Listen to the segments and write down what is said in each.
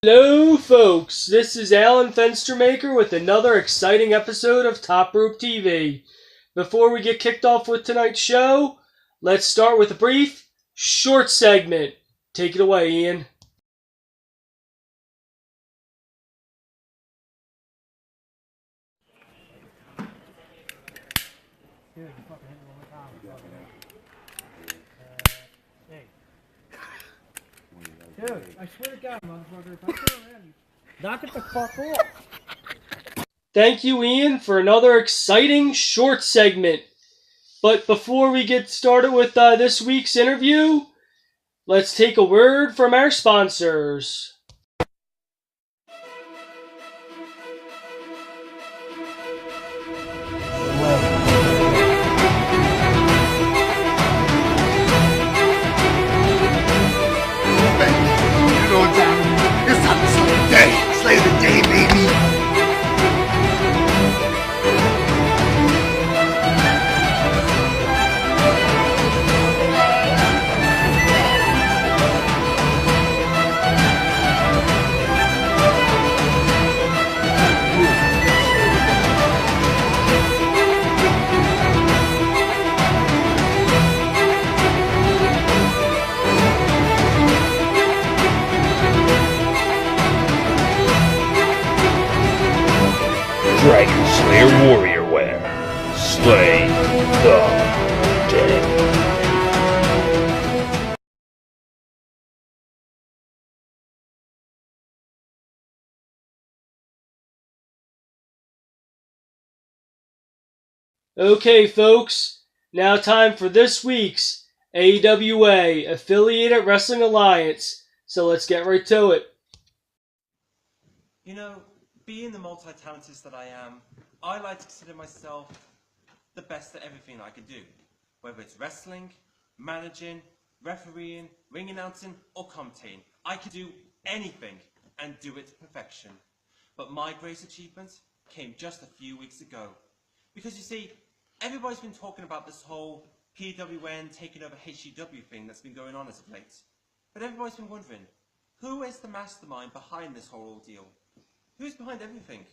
Hello folks, this is Alan Fenstermaker with another exciting episode of Top Rope TV. Before we get kicked off with tonight's show, let's start with a brief, short segment. Take it away, Ian. Dude, I swear to God, motherfucker, if I turn around, knock it the fuck off. Thank you, Ian, for another exciting short segment. But before we get started with this week's interview, let's take a word from our sponsors. It's time to slay the day. Slay the day, baby. Dragon Slayer Warrior Wear. Slay the dead. Okay, folks, now time for this week's AWA, Affiliated Wrestling Alliance. So let's get right to it. You know, being the multi-talented that I am, I like to consider myself the best at everything I can do. Whether it's wrestling, managing, refereeing, ring announcing, or commentating. I can do anything and do it to perfection. But my greatest achievement came just a few weeks ago. Because you see, everybody's been talking about this whole PWN taking over HGW thing that's been going on as of late. But everybody's been wondering, who is the mastermind behind this whole ordeal? Who's behind everything?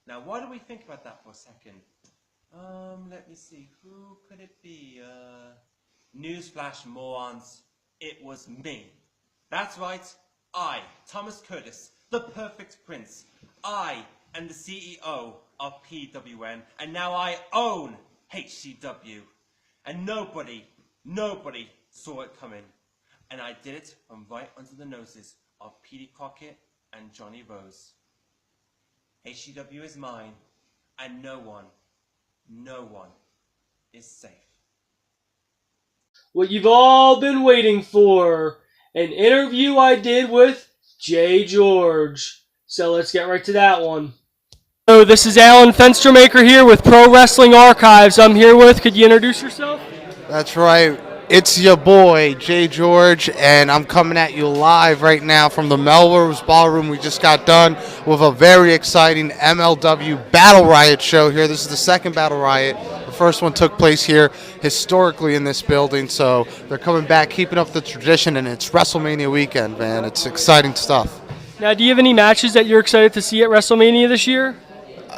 Now, why don't we think about that for a second? Let me see. Who could it be? Newsflash, morons. It was me. That's right. I, Thomas Curtis, the perfect prince. I am the CEO of PWN, and now I own HCW. And nobody saw it coming. And I did it from right under the noses of Petey Crockett and Johnny Rose. HCW is mine, and no one is safe. What you've all been waiting for, an interview I did with Jay George. So let's get right to that one. So this is Alan Fenstermaker here with Pro Wrestling Archives. I'm here with, could you introduce yourself? That's right. It's your boy, Jay George, and I'm coming at you live right now from the Melrose Ballroom. We just got done with a very exciting MLW Battle Riot show here. This is the second Battle Riot. The first one took place here historically in this building, so they're coming back, keeping up the tradition, and it's WrestleMania weekend, man. It's exciting stuff. Now, do you have any matches that you're excited to see at WrestleMania this year?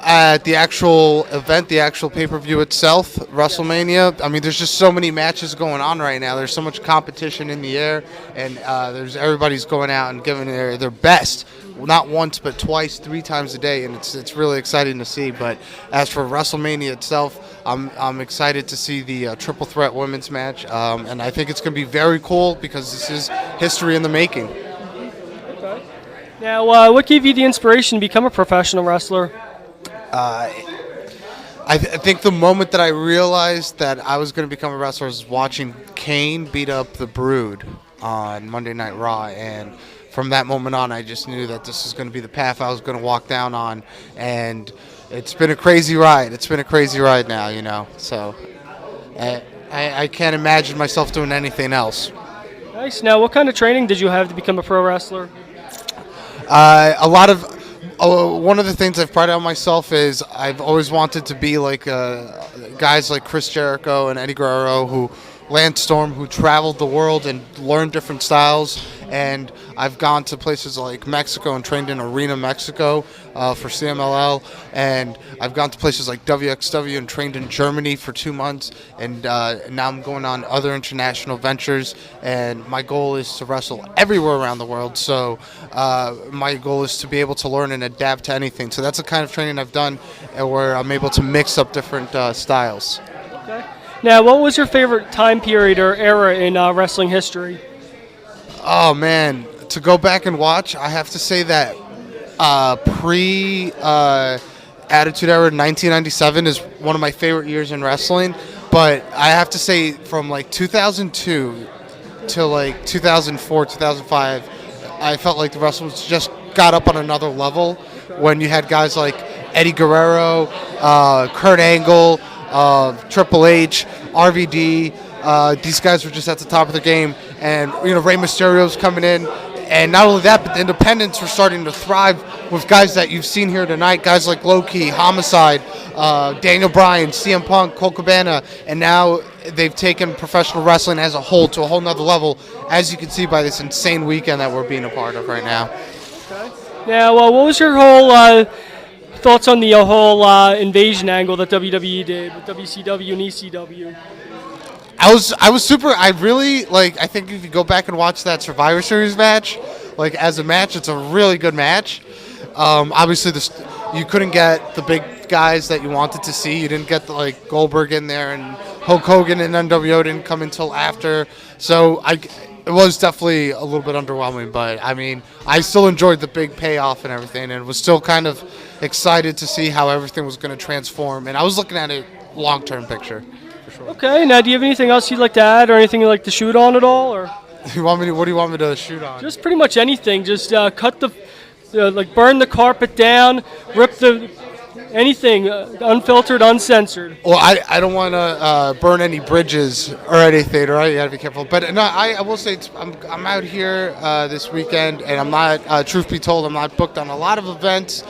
At the actual event, the actual pay-per-view itself, WrestleMania, I mean, there's just so many matches going on right now. There's so much competition in the air, and everybody's going out and giving their best, not once but twice, 3 times a day, and it's really exciting to see. But as for WrestleMania itself, I'm excited to see the Triple Threat Women's match, and I think it's going to be very cool because this is history in the making. Okay. Now, what gave you the inspiration to become a professional wrestler? I think the moment that I realized that I was going to become a wrestler was watching Kane beat up the Brood on Monday Night Raw, and from that moment on, I just knew that this was going to be the path I was going to walk down on, and it's been a crazy ride. It's been a crazy ride now, you know, so I can't imagine myself doing anything else. Nice. Now, what kind of training did you have to become a pro wrestler? A lot of one of the things I've prided on myself is I've always wanted to be like guys like Chris Jericho and Eddie Guerrero, Lance Storm, who traveled the world and learned different styles. and I've gone to places like Mexico and trained in Arena Mexico for CMLL, and I've gone to places like WXW and trained in Germany for 2 months, and now I'm going on other international ventures, and my goal is to wrestle everywhere around the world. So my goal is to be able to learn and adapt to anything. So that's the kind of training I've done, where I'm able to mix up different styles. Okay. Now, what was your favorite time period or era in wrestling history? Oh man, to go back and watch, I have to say that pre Attitude Era 1997 is one of my favorite years in wrestling. But I have to say, from like 2002 to like 2004, 2005, I felt like the wrestling just got up on another level when you had guys like Eddie Guerrero, Kurt Angle, Triple H, RVD. These guys were just at the top of the game, and Rey Mysterio's coming in, and not only that, but the independents were starting to thrive with guys that you've seen here tonight, guys like Low-Key, Homicide, Daniel Bryan, CM Punk, Colt Cabana, and now they've taken professional wrestling as a whole to a whole nother level, as you can see by this insane weekend that we're being a part of right now. Okay. Now, what was your whole thoughts on the whole invasion angle that WWE did with WCW and ECW? I was super. I really I think if you go back and watch that Survivor Series match, as a match, it's a really good match. Obviously, you couldn't get the big guys that you wanted to see. You didn't get Goldberg in there, and Hulk Hogan and NWO didn't come until after. So it was definitely a little bit underwhelming. But I mean, I still enjoyed the big payoff and everything, and was still kind of excited to see how everything was going to transform. And I was looking at it long-term picture. Okay, now do you have anything else you'd like to add or anything you'd like to shoot on at all? Or what do you want me to shoot on? just pretty much anything. Just cut burn the carpet down, rip anything, unfiltered, uncensored. Well, I don't want to burn any bridges or anything, right? You got to be careful. But no, I will say I'm out here this weekend, and I'm not, truth be told, I'm not booked on a lot of events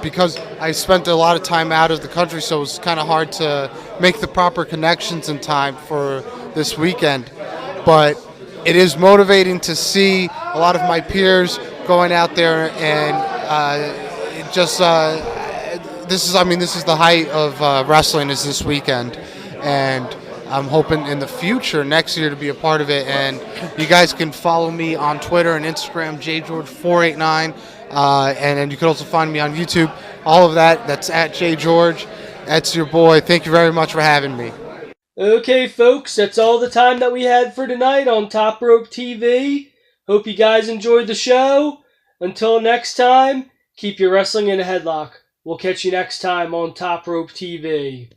because I spent a lot of time out of the country, so it's kind of hard to make the proper connections in time for this weekend. But it is motivating to see a lot of my peers going out there, and this is the height of wrestling is this weekend, and I'm hoping in the future next year to be a part of it. And you guys can follow me on Twitter and Instagram, jgeorge489, and then you can also find me on YouTube. All of that's at jgeorge. That's your boy. Thank you very much for having me. Okay, folks, that's all the time that we had for tonight on Top Rope TV. Hope you guys enjoyed the show. Until next time, keep your wrestling in a headlock. We'll catch you next time on Top Rope TV.